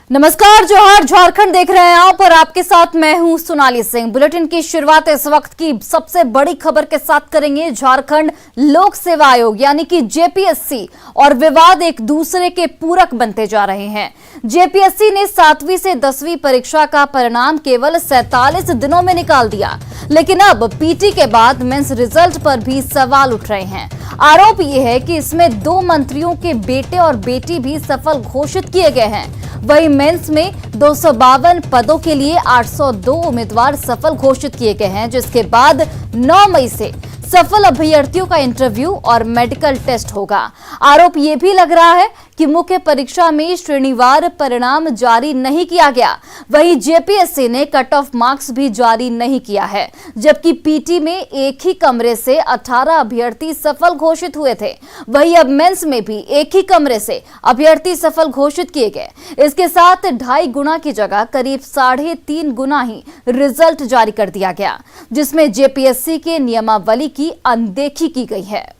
नमस्कार, जोहार। झारखंड देख रहे हैं आप और आपके साथ मैं हूं सोनाली सिंह। बुलेटिन की शुरुआत इस वक्त की सबसे बड़ी खबर के साथ करेंगे। झारखंड लोक सेवा आयोग यानी कि जेपीएससी और विवाद एक दूसरे के पूरक बनते जा रहे हैं। जेपीएससी ने 7वीं से 10वीं परीक्षा का परिणाम केवल 47 दिनों में निकाल दिया, लेकिन अब पीटी के बाद मेंस रिजल्ट पर भी सवाल उठ रहे हैं। आरोप यह है कि इसमें 2 मंत्रियों के बेटे और बेटी भी सफल घोषित किए गए हैं। वहीं मेंस में 252 पदों के लिए 802 उम्मीदवार सफल घोषित किए गए हैं, जिसके बाद 9 मई से सफल अभ्यर्थियों का इंटरव्यू और मेडिकल टेस्ट होगा। आरोप यह भी लग रहा है कि मुख्य परीक्षा में श्रेणीवार परिणाम जारी नहीं किया गया। वहीं जेपीएससी ने कट ऑफ मार्क्स भी जारी नहीं किया है, जबकि पीटी में एक ही कमरे से 18 अभ्यर्थी सफल घोषित हुए थे। वहीं अब मेंस में भी एक ही कमरे से अभ्यर्थी सफल घोषित किए गए। इसके साथ 2.5 गुना की जगह करीब 3.5 गुना ही रिजल्ट जारी कर दिया गया, जिसमें जेपीएससी के नियमावली की अनदेखी की गई है।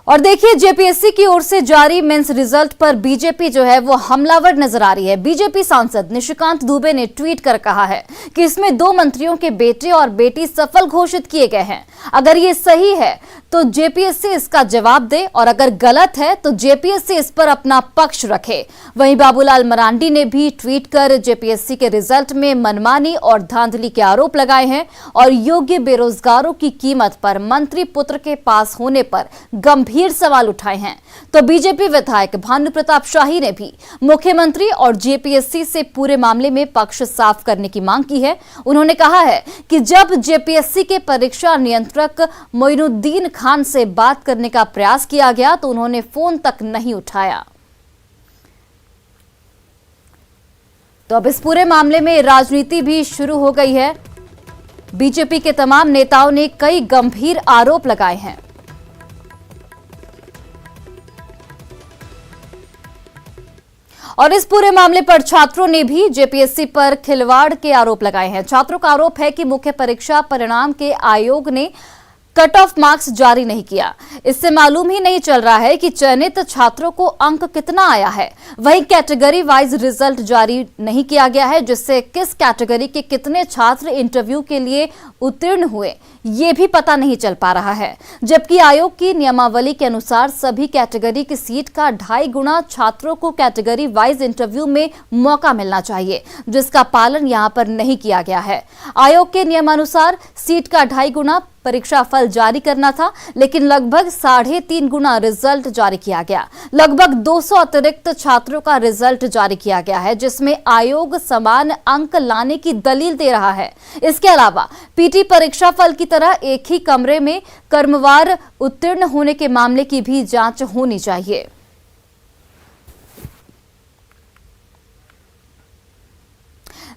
और देखिए, जेपीएससी की ओर से जारी मेंस रिजल्ट पर बीजेपी जो है वो हमलावर नजर आ रही है। बीजेपी सांसद निशिकांत दुबे ने ट्वीट कर कहा है कि इसमें 2 मंत्रियों के बेटे और बेटी सफल घोषित किए गए हैं। अगर ये सही है तो जेपीएससी इसका जवाब दे, और अगर गलत है तो जेपीएससी इस पर अपना पक्ष रखे। वहीं बाबूलाल मरांडी ने भी ट्वीट कर जेपीएससी के रिजल्ट में मनमानी और धांधली के आरोप लगाए हैं और योग्य बेरोजगारों की कीमत पर मंत्री पुत्र के पास होने पर गंभीर सवाल उठाए हैं। तो बीजेपी विधायक भानु प्रताप शाही ने भी मुख्यमंत्री और जेपीएससी से पूरे मामले में पक्ष साफ करने की मांग की है। उन्होंने कहा है कि जब जेपीएससी के परीक्षा नियंत्रक मोइनुद्दीन खान से बात करने का प्रयास किया गया तो उन्होंने फोन तक नहीं उठाया। तो अब इस पूरे मामले में राजनीति भी शुरू हो गई है। बीजेपी के तमाम नेताओं ने कई गंभीर आरोप लगाए हैं। और इस पूरे मामले पर छात्रों ने भी जेपीएससी पर खिलवाड़ के आरोप लगाए हैं। छात्रों का आरोप है कि मुख्य परीक्षा परिणाम के आयोग ने कट ऑफ मार्क्स जारी नहीं किया। इससे मालूम ही नहीं चल रहा है कि चयनित छात्रों को अंक कितना आया है। वहीं कैटेगरी वाइज रिजल्ट जारी नहीं किया गया है, जिससे किस कैटेगरी के कितने छात्र इंटरव्यू के लिए उत्तीर्ण हुए ये भी पता नहीं चल पा रहा है। जबकि आयोग की नियमावली के अनुसार सभी कैटेगरी की सीट का 2.5 गुना छात्रों को कैटेगरी वाइज इंटरव्यू में मौका मिलना चाहिए, जिसका पालन यहां पर नहीं किया गया है। आयोग के नियमानुसार सीट का 2.5 गुना परीक्षा फल जारी करना था, लेकिन लगभग 3.5 गुना रिजल्ट जारी किया गया। लगभग 200 अतिरिक्त छात्रों का रिजल्ट जारी किया गया है, जिसमें आयोग समान अंक लाने की दलील दे रहा है। इसके अलावा पीटी परीक्षा फल की तरह एक ही कमरे में क्रमवार उत्तीर्ण होने के मामले की भी जांच होनी चाहिए।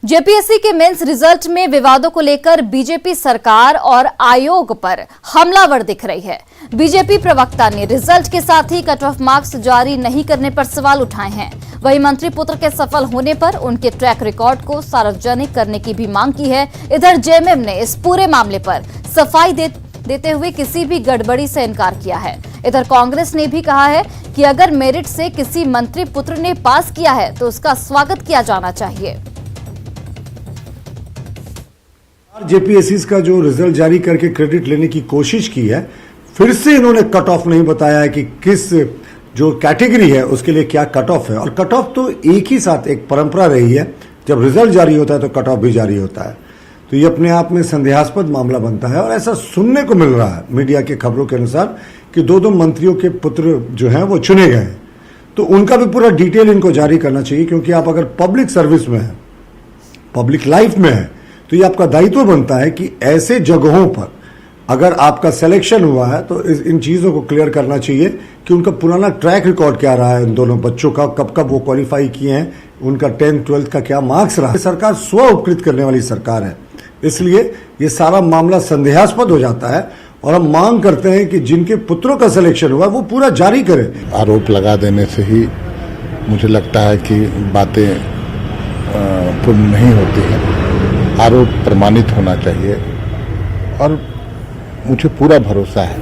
जेपीएससी के मेंस रिजल्ट में विवादों को लेकर बीजेपी सरकार और आयोग पर हमलावर दिख रही है। बीजेपी प्रवक्ता ने रिजल्ट के साथ ही कट ऑफ मार्क्स जारी नहीं करने पर सवाल उठाए हैं। वहीं मंत्री पुत्र के सफल होने पर उनके ट्रैक रिकॉर्ड को सार्वजनिक करने की भी मांग की है। इधर जेएमएम ने इस पूरे मामले पर सफाई देते हुए किसी भी गड़बड़ी से इनकार किया है। इधर कांग्रेस ने भी कहा है कि अगर मेरिट से किसी मंत्री पुत्र ने पास किया है तो उसका स्वागत किया जाना चाहिए। जेपीएससी का जो रिजल्ट जारी करके क्रेडिट लेने की कोशिश की है, फिर से इन्होंने कट ऑफ नहीं बताया है कि किस जो कैटेगरी है उसके लिए क्या कट ऑफ है। और कट ऑफ तो एक ही साथ एक परंपरा रही है, जब रिजल्ट जारी होता है तो कट ऑफ भी जारी होता है। तो ये अपने आप में संदेहास्पद मामला बनता है। और ऐसा सुनने को मिल रहा है मीडिया के खबरों के अनुसार कि 2 मंत्रियों के पुत्र जो हैं वो चुने गए हैं, तो उनका भी पूरा डिटेल इनको जारी करना चाहिए। क्योंकि आप अगर पब्लिक सर्विस में है, पब्लिक लाइफ में है, तो ये आपका दायित्व बनता है कि ऐसे जगहों पर अगर आपका सिलेक्शन हुआ है तो इन चीज़ों को क्लियर करना चाहिए कि उनका पुराना ट्रैक रिकॉर्ड क्या रहा है, इन दोनों बच्चों का कब कब वो क्वालिफाई किए हैं, उनका 10th 12th का क्या मार्क्स रहा है। सरकार स्व उपकृत करने वाली सरकार है, इसलिए ये सारा मामला संदेहास्पद हो जाता है। और हम मांग करते हैं कि जिनके पुत्रों का सिलेक्शन हुआ वो पूरा जारी करें। आरोप लगा देने से ही मुझे लगता है कि बातें पूर्ण नहीं होती हैं। आरोप प्रमाणित होना चाहिए और मुझे पूरा भरोसा है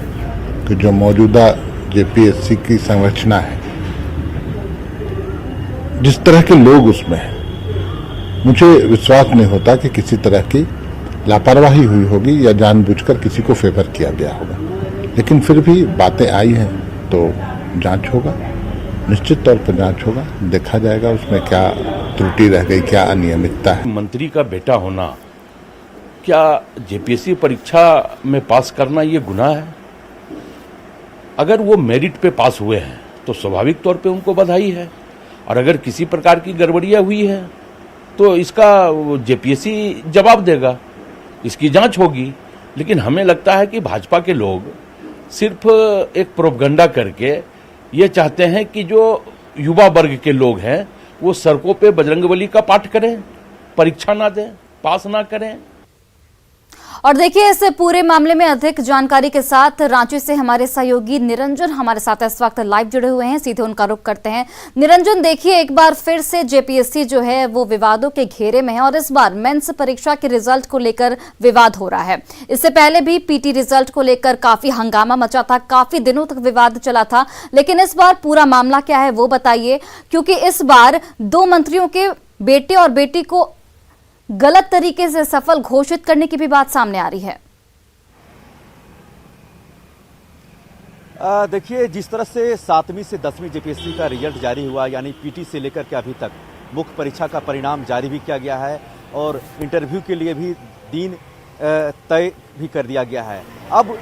कि जो मौजूदा जेपीएससी की संरचना है, जिस तरह के लोग उसमें हैं, मुझे विश्वास नहीं होता कि किसी तरह की लापरवाही हुई होगी या जानबूझकर किसी को फेवर किया गया होगा। लेकिन फिर भी बातें आई हैं तो जांच होगा, निश्चित तौर पर जांच होगा, देखा जाएगा उसमें क्या त्रुटि रह गई, क्या अनियमितता है। मंत्री का बेटा होना, क्या जेपीएससी परीक्षा में पास करना ये गुनाह है? अगर वो मेरिट पे पास हुए हैं तो स्वाभाविक तौर पे उनको बधाई है, और अगर किसी प्रकार की गड़बड़ियां हुई है तो इसका जेपीएससी जवाब देगा, इसकी जांच होगी। लेकिन हमें लगता है कि भाजपा के लोग सिर्फ एक प्रोपगंडा करके ये चाहते हैं कि जो युवा वर्ग के लोग हैं वो सड़कों पे बजरंगबली का पाठ करें, परीक्षा ना दें, पास ना करें। और देखिए, इस पूरे मामले में अधिक जानकारी के साथ रांची से हमारे सहयोगी निरंजन हमारे साथ इस वक्त लाइव जुड़े हुए हैं। सीधे उनका रुख करते हैं। निरंजन, देखिए, एक बार फिर से जेपीएससी जो है वो विवादों के घेरे में है और इस बार मेंस परीक्षा के रिजल्ट को लेकर विवाद हो रहा है। इससे पहले भी पीटी रिजल्ट को लेकर काफी हंगामा मचा था, काफी दिनों तक विवाद चला था, लेकिन इस बार पूरा मामला क्या है वो बताइए, क्योंकि इस बार 2 मंत्रियों के बेटे और बेटी को गलत तरीके से सफल घोषित करने की भी बात सामने आ रही है। देखिए, जिस तरह से 7वीं से 10वीं जेपीएससी का रिजल्ट जारी हुआ, यानी पीटी से लेकर के अभी तक मुख्य परीक्षा का परिणाम जारी भी किया गया है और इंटरव्यू के लिए भी दिन तय भी कर दिया गया है। अब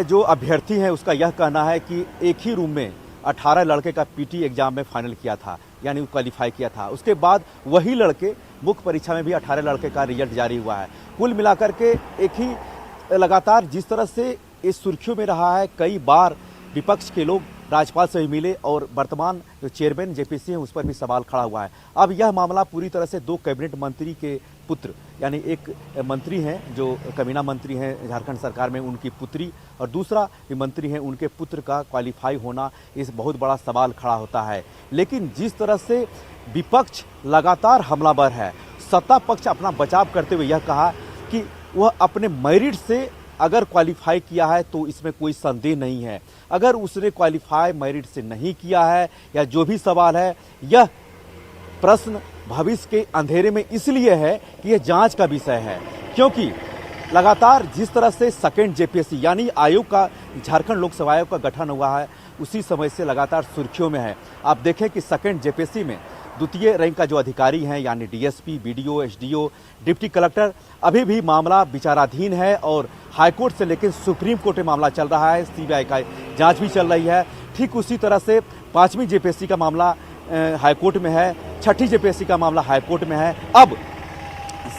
जो अभ्यर्थी हैं उसका यह कहना है कि एक ही रूम में 18 लड़के का पीटी एग्जाम में फाइनल किया था, यानी क्वालिफाई किया था। उसके बाद वही लड़के मुख्य परीक्षा में भी 18 लड़के का रिजल्ट जारी हुआ है। कुल मिलाकर के एक ही लगातार जिस तरह से इस सुर्खियों में रहा है, कई बार विपक्ष के लोग राज्यपाल से भी मिले और वर्तमान जो चेयरमैन जेपीएससी हैं उस पर भी सवाल खड़ा हुआ है। अब यह मामला पूरी तरह से 2 कैबिनेट मंत्री के पुत्र, यानी एक मंत्री हैं जो कमीना मंत्री हैं झारखंड सरकार में, उनकी पुत्री, और दूसरा भी मंत्री हैं उनके पुत्र का क्वालिफाई होना, इस बहुत बड़ा सवाल खड़ा होता है। लेकिन जिस तरह से विपक्ष लगातार हमलावर है, सत्ता पक्ष अपना बचाव करते हुए यह कहा कि वह अपने मेरिट से अगर क्वालिफाई किया है तो इसमें कोई संदेह नहीं है। अगर उसने क्वालिफाई मेरिट से नहीं किया है या जो भी सवाल है, यह प्रश्न भविष्य के अंधेरे में इसलिए है कि यह जांच का विषय है, क्योंकि लगातार जिस तरह से सेकेंड जेपीएससी यानी आयोग का, झारखंड लोक सेवा आयोग का गठन हुआ है, उसी समय से लगातार सुर्खियों में है। आप देखें कि सेकेंड जेपीएससी में द्वितीय रैंक का जो अधिकारी हैं, यानी DSP, BDO, SDO, deputy collector, अभी भी मामला विचाराधीन है और हाईकोर्ट से लेकर सुप्रीम कोर्ट में मामला चल रहा है, सीबीआई का जांच भी चल रही है। ठीक उसी तरह से 5वीं जेपीएससी का मामला हाईकोर्ट में है, 6ठी जेपीएससी का मामला हाईकोर्ट में है। अब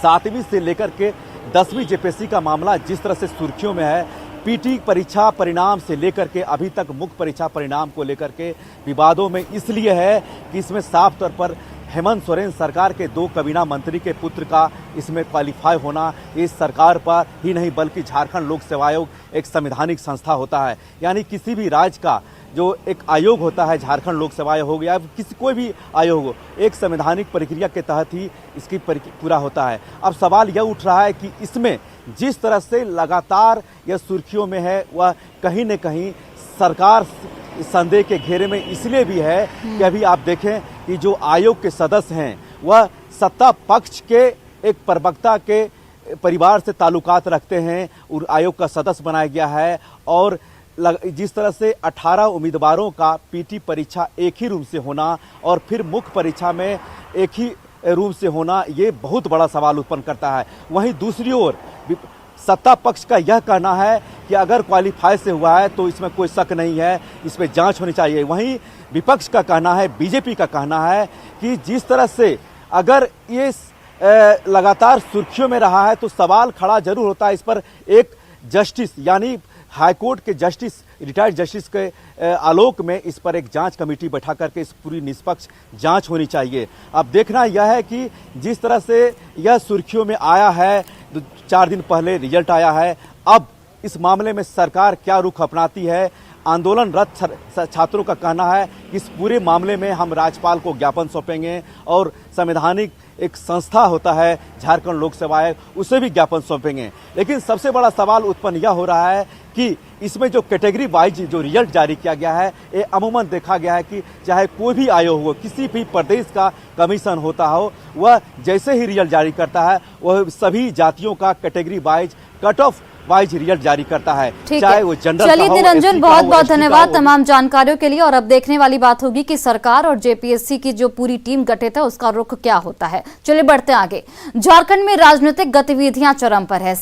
7वीं से लेकर के 10वीं जेपीएससी का मामला जिस तरह से सुर्खियों में है, पीटी परीक्षा परिणाम से लेकर के अभी तक मुख्य परीक्षा परिणाम को लेकर के विवादों में इसलिए है कि इसमें साफ तौर पर हेमंत सोरेन सरकार के 2 कबीना मंत्री के पुत्र का इसमें क्वालिफाई होना इस सरकार पर ही नहीं बल्कि झारखंड लोक सेवा आयोग एक संवैधानिक संस्था होता है, यानी किसी भी राज्य का जो एक आयोग होता है, झारखंड लोक सेवा आयोग हो गया, किसी कोई भी आयोग हो, एक संवैधानिक प्रक्रिया के तहत ही इसकी पूरा होता है। अब सवाल यह उठ रहा है कि इसमें जिस तरह से लगातार यह सुर्खियों में है, वह कहीं न कहीं सरकार संदेह के घेरे में इसलिए भी है कि अभी आप देखें कि जो आयोग के सदस्य हैं वह सत्ता पक्ष के एक प्रवक्ता के परिवार से ताल्लुकात रखते हैं और आयोग का सदस्य बनाया गया है। और जिस तरह से 18 उम्मीदवारों का पीटी परीक्षा एक ही रूम से होना और फिर मुख्य परीक्षा में एक ही रूम से होना, ये बहुत बड़ा सवाल उत्पन्न करता है। वहीं दूसरी ओर सत्ता पक्ष का यह कहना है कि अगर क्वालिफाई से हुआ है तो इसमें कोई शक नहीं है, इसमें जांच होनी चाहिए। वहीं विपक्ष का कहना है, बीजेपी का कहना है कि जिस तरह से अगर ये लगातार सुर्खियों में रहा है तो सवाल खड़ा जरूर होता है। इस पर एक जस्टिस यानी हाईकोर्ट के जस्टिस, रिटायर्ड जस्टिस के आलोक में इस पर एक जांच कमेटी बैठा करके इस पूरी निष्पक्ष जांच होनी चाहिए। अब देखना यह है कि जिस तरह से यह सुर्खियों में आया है, 4 दिन पहले रिजल्ट आया है, अब इस मामले में सरकार क्या रुख अपनाती है। आंदोलनरत छात्रों का कहना है कि इस पूरे मामले में हम राज्यपाल को ज्ञापन सौंपेंगे और संवैधानिक एक संस्था होता है झारखंड लोक सेवा आयोग, उसे भी ज्ञापन सौंपेंगे। लेकिन सबसे बड़ा सवाल उत्पन्न यह हो रहा है कि इसमें जो कैटेगरी वाइज जो रिजल्ट जारी किया गया है, ये अमूमन देखा गया है कि चाहे कोई भी आयोग हो, किसी भी प्रदेश का कमीशन होता हो, वह जैसे ही रिजल्ट जारी करता है वह सभी जातियों का category wise cut off wise result जारी करता है, चाहे वो जनरल। चलिए निरंजन, बहुत बहुत धन्यवाद तमाम जानकारियों के लिए। और अब देखने वाली बात होगी कि सरकार और जेपीएससी की जो पूरी टीम गठित है उसका रुख क्या होता है। चलिए बढ़ते आगे। झारखंड में राजनीतिक गतिविधियां चरम पर है।